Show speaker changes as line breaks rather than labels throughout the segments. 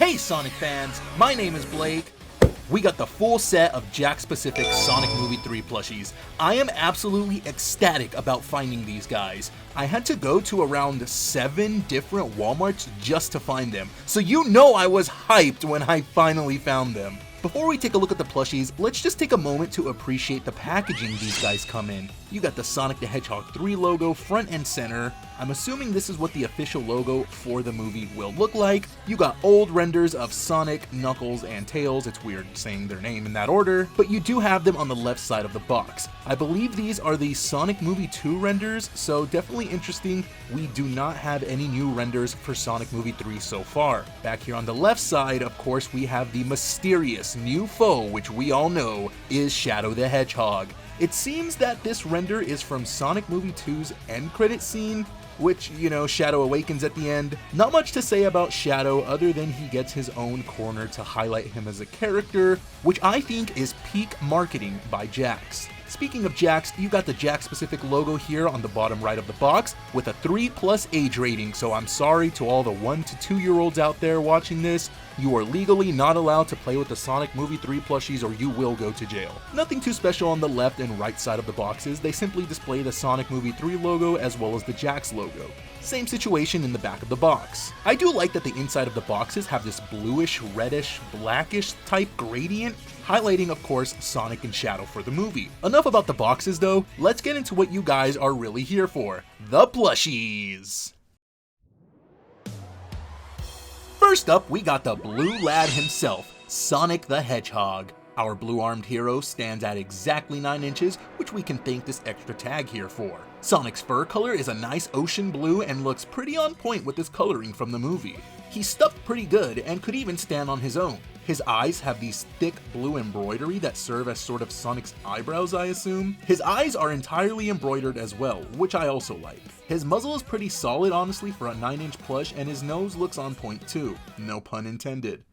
Hey Sonic fans, my name is Blake. We got the full set of Jakks-specific Sonic Movie 3 plushies. I am absolutely ecstatic about finding these guys. I had to go to around 7 different Walmarts just to find them, so you know I was hyped when I finally found them. Before we take a look at the plushies, let's just take a moment to appreciate the packaging these guys come in. You got the Sonic the Hedgehog 3 logo front and center. I'm assuming this is what the official logo for the movie will look like. You got old renders of Sonic, Knuckles, and Tails. It's weird saying their name in that order, but you do have them on the left side of the box. I believe these are the Sonic Movie 2 renders, so definitely interesting. We do not have any new renders for Sonic Movie 3 so far. Back here on the left side, of course, we have the mysterious new foe, which we all know is Shadow the Hedgehog. It seems that this render is from Sonic Movie 2's end credit scene, which, you know, Shadow awakens at the end. Not much to say about Shadow other than he gets his own corner to highlight him as a character, which I think is peak marketing by Jakks. Speaking of Jakks, you got the Jakks-specific logo here on the bottom right of the box with a 3+ age rating, so I'm sorry to all the 1 to 2-year-olds out there watching this. You are legally not allowed to play with the Sonic Movie 3 plushies or you will go to jail. Nothing too special on the left and right side of the boxes, they simply display the Sonic Movie 3 logo as well as the Jakks logo. Same situation in the back of the box. I do like that the inside of the boxes have this bluish, reddish, blackish type gradient, highlighting of course Sonic and Shadow for the movie. Enough about the boxes though, let's get into what you guys are really here for, the plushies! First up, we got the blue lad himself, Sonic the Hedgehog. Our blue-armed hero stands at exactly 9 inches, which we can thank this extra tag here for. Sonic's fur color is a nice ocean blue and looks pretty on point with his coloring from the movie. He's stuffed pretty good and could even stand on his own. His eyes have these thick blue embroidery that serve as sort of Sonic's eyebrows, I assume. His eyes are entirely embroidered as well, which I also like. His muzzle is pretty solid honestly for a 9-inch plush, and his nose looks on point too. No pun intended.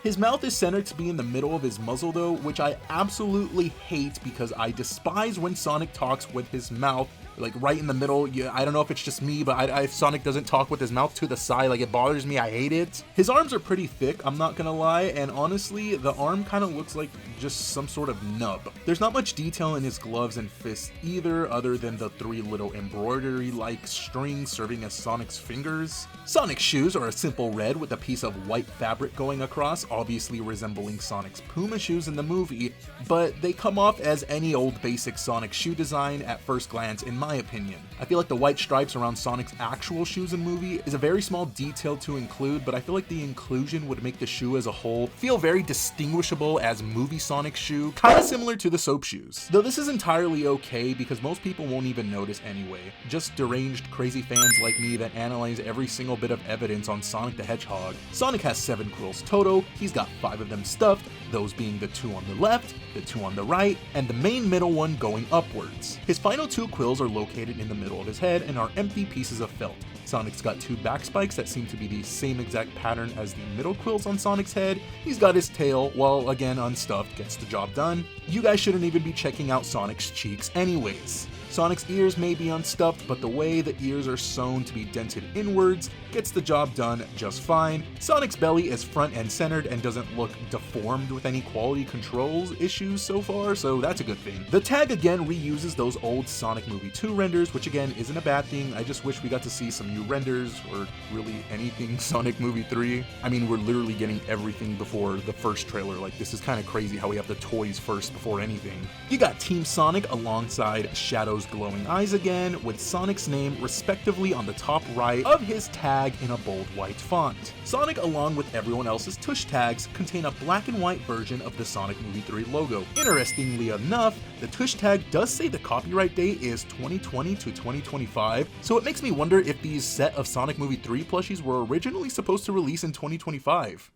His mouth is centered to be in the middle of his muzzle though, which I absolutely hate because I despise when Sonic talks with his mouth like right in the middle. Yeah, I don't know if it's just me, but if Sonic doesn't talk with his mouth to the side, like it bothers me, I hate it. His arms are pretty thick, I'm not gonna lie, and honestly, the arm kind of looks like just some sort of nub. There's not much detail in his gloves and fists either, other than the 3 little embroidery-like strings serving as Sonic's fingers. Sonic's shoes are a simple red with a piece of white fabric going across, obviously resembling Sonic's Puma shoes in the movie, but they come off as any old basic Sonic shoe design at first glance in my opinion. I feel like the white stripes around Sonic's actual shoes in the movie is a very small detail to include, but I feel like the inclusion would make the shoe as a whole feel very distinguishable as movie Sonic shoe, kind of similar to the soap shoes. Though this is entirely okay because most people won't even notice anyway. Just deranged, crazy fans like me that analyze every single bit of evidence on Sonic the Hedgehog. Sonic has 7 quills total, he's got 5 of them stuffed, those being the 2 on the left, the 2 on the right, and the main middle one going upwards. His final 2 quills are located in the middle of his head and are empty pieces of felt. Sonic's got 2 back spikes that seem to be the same exact pattern as the middle quills on Sonic's head. He's got his tail, while again unstuffed, gets the job done. You guys shouldn't even be checking out Sonic's cheeks anyways. Sonic's ears may be unstuffed, but the way the ears are sewn to be dented inwards gets the job done just fine. Sonic's belly is front and centered and doesn't look deformed with any quality controls issues so far, so that's a good thing. The tag again reuses those old Sonic Movie 2 renders, which again isn't a bad thing. I just wish we got to see some new renders, or really anything Sonic Movie 3. I mean, we're literally getting everything before the first trailer. Like, this is kind of crazy how we have the toys first before anything. You got Team Sonic alongside Shadow's glowing eyes again, with Sonic's name respectively on the top right of his tag in a bold white font. Sonic, along with everyone else's tush tags, contain a black and white version of the Sonic Movie 3 logo. Interestingly enough, the tush tag does say the copyright date is 2020 to 2025, so it makes me wonder if these set of Sonic Movie 3 plushies were originally supposed to release in 2025.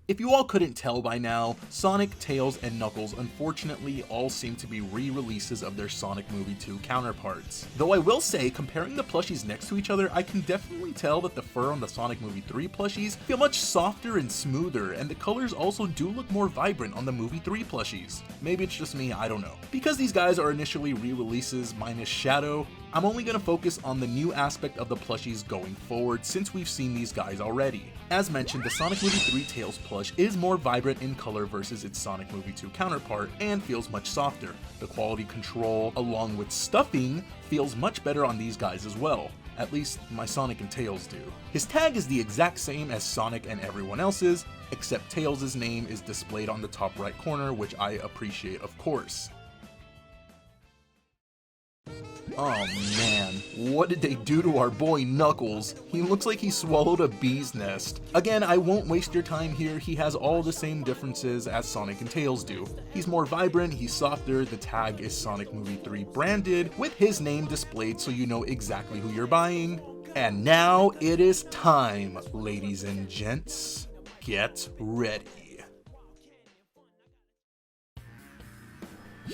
If you all couldn't tell by now, Sonic, Tails, and Knuckles unfortunately all seem to be re-releases of their Sonic Movie 2 counterparts. Though I will say, comparing the plushies next to each other, I can definitely tell that the fur on the Sonic Movie 3 plushies feel much softer and smoother, and the colors also do look more vibrant on the Movie 3 plushies. Maybe it's just me, I don't know. Because these guys are initially re-releases minus Shadow, I'm only going to focus on the new aspect of the plushies going forward since we've seen these guys already. As mentioned, the Sonic Movie 3 Tails plush is more vibrant in color versus its Sonic Movie 2 counterpart and feels much softer. The quality control, along with stuffing, feels much better on these guys as well. At least my Sonic and Tails do. His tag is the exact same as Sonic and everyone else's, except Tails' name is displayed on the top right corner, which I appreciate, of course. Oh man, what did they do to our boy Knuckles? He looks like he swallowed a bee's nest. Again, I won't waste your time here, he has all the same differences as Sonic and Tails do. He's more vibrant, he's softer, the tag is Sonic Movie 3 branded, with his name displayed so you know exactly who you're buying. And now it is time, ladies and gents. Get ready.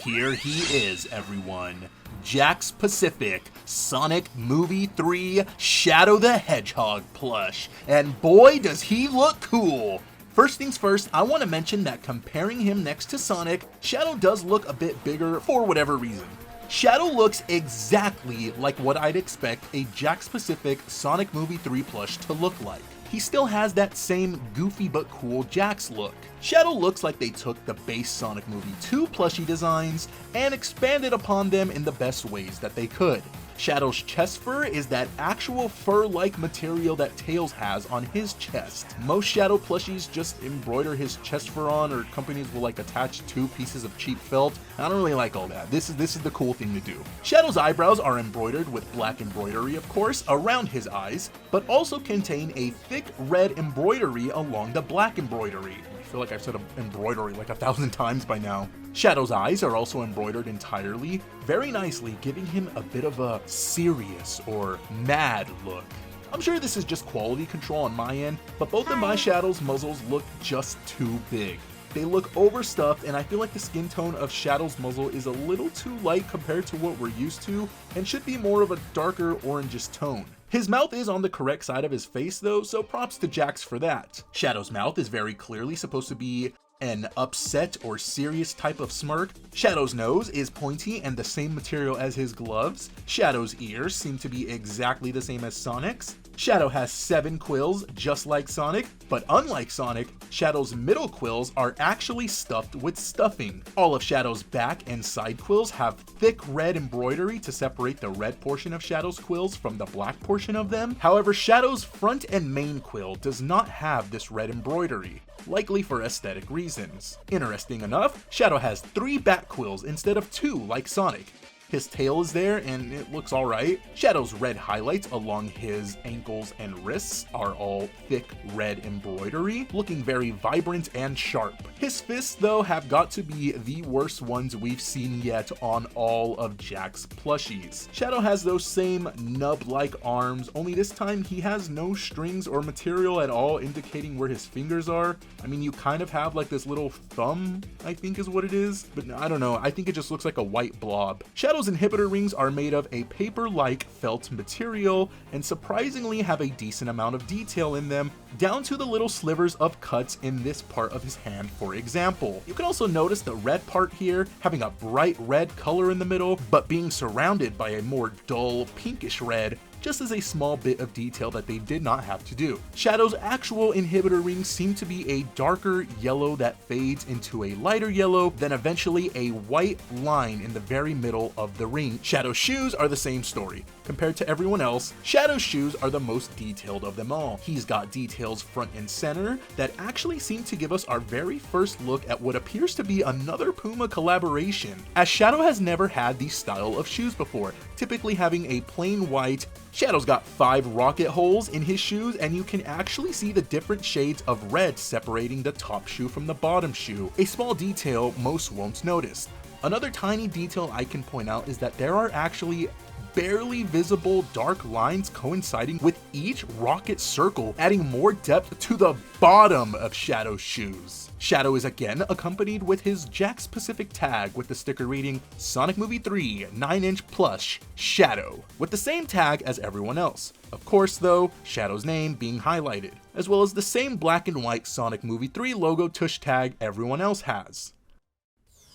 Here he is, everyone. Jakks Pacific, Sonic Movie 3 Shadow the Hedgehog plush, and boy does he look cool! First things first, I want to mention that comparing him next to Sonic, Shadow does look a bit bigger for whatever reason. Shadow looks exactly like what I'd expect a Jakks Pacific Sonic Movie 3 plush to look like. He still has that same goofy but cool Jakks look. Shadow looks like they took the base Sonic Movie 2 plushie designs and expanded upon them in the best ways that they could. Shadow's chest fur is that actual fur-like material that Tails has on his chest. Most Shadow plushies just embroider his chest fur on, or companies will like attach 2 pieces of cheap felt. I don't really like all that. This is the cool thing to do. Shadow's eyebrows are embroidered with black embroidery, of course, around his eyes, but also contain a thick red embroidery along the black embroidery. I feel like I've said embroidery like 1,000 times by now. Shadow's eyes are also embroidered entirely, very nicely, giving him a bit of a serious or mad look. I'm sure this is just quality control on my end, but both of my Shadow's muzzles look just too big. They look overstuffed, and I feel like the skin tone of Shadow's muzzle is a little too light compared to what we're used to, and should be more of a darker orangish tone. His mouth is on the correct side of his face though, so props to Jakks for that. Shadow's mouth is very clearly supposed to be an upset or serious type of smirk. Shadow's nose is pointy and the same material as his gloves. Shadow's ears seem to be exactly the same as Sonic's. Shadow has 7 quills just like Sonic, but unlike Sonic, Shadow's middle quills are actually stuffed with stuffing. All of Shadow's back and side quills have thick red embroidery to separate the red portion of Shadow's quills from the black portion of them. However, Shadow's front and main quill does not have this red embroidery, likely for aesthetic reasons. Interesting enough, Shadow has 3 back quills instead of 2 like Sonic. His tail is there and it looks alright. Shadow's red highlights along his ankles and wrists are all thick red embroidery, looking very vibrant and sharp. His fists though have got to be the worst ones we've seen yet on all of Jakks plushies. Shadow has those same nub-like arms, only this time he has no strings or material at all indicating where his fingers are. I mean, you kind of have like this little thumb, I think is what it is, but I don't know, I think it just looks like a white blob. Shadow's inhibitor rings are made of a paper-like felt material and surprisingly have a decent amount of detail in them, down to the little slivers of cuts in this part of his hand, for example. You can also notice the red part here having a bright red color in the middle, but being surrounded by a more dull pinkish red, just as a small bit of detail that they did not have to do. Shadow's actual inhibitor rings seem to be a darker yellow that fades into a lighter yellow, then eventually a white line in the very middle of the ring. Shadow's shoes are the same story. Compared to everyone else, Shadow's shoes are the most detailed of them all. He's got details front and center that actually seem to give us our very first look at what appears to be another Puma collaboration, as Shadow has never had these style of shoes before, typically having a plain white. Shadow's got 5 rocket holes in his shoes, and you can actually see the different shades of red separating the top shoe from the bottom shoe, a small detail most won't notice. Another tiny detail I can point out is that there are actually barely visible dark lines coinciding with each rocket circle, adding more depth to the bottom of Shadow's shoes. Shadow is again accompanied with his Jakks Pacific tag with the sticker reading Sonic Movie 3 9-inch plush Shadow, with the same tag as everyone else. Of course though, Shadow's name being highlighted, as well as the same black and white Sonic Movie 3 logo tush tag everyone else has.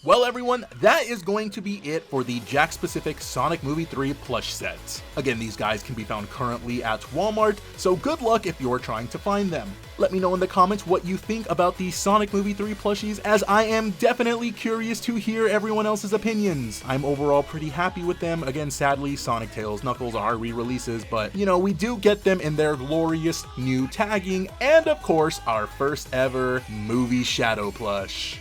Well everyone, that is going to be it for the Jakks-Pacific Sonic Movie 3 plush set. Again, these guys can be found currently at Walmart, so good luck if you're trying to find them. Let me know in the comments what you think about the Sonic Movie 3 plushies, as I am definitely curious to hear everyone else's opinions. I'm overall pretty happy with them. Again, sadly, Sonic, Tails, Knuckles are re-releases, but you know, we do get them in their glorious new tagging, and of course, our first ever movie shadow plush.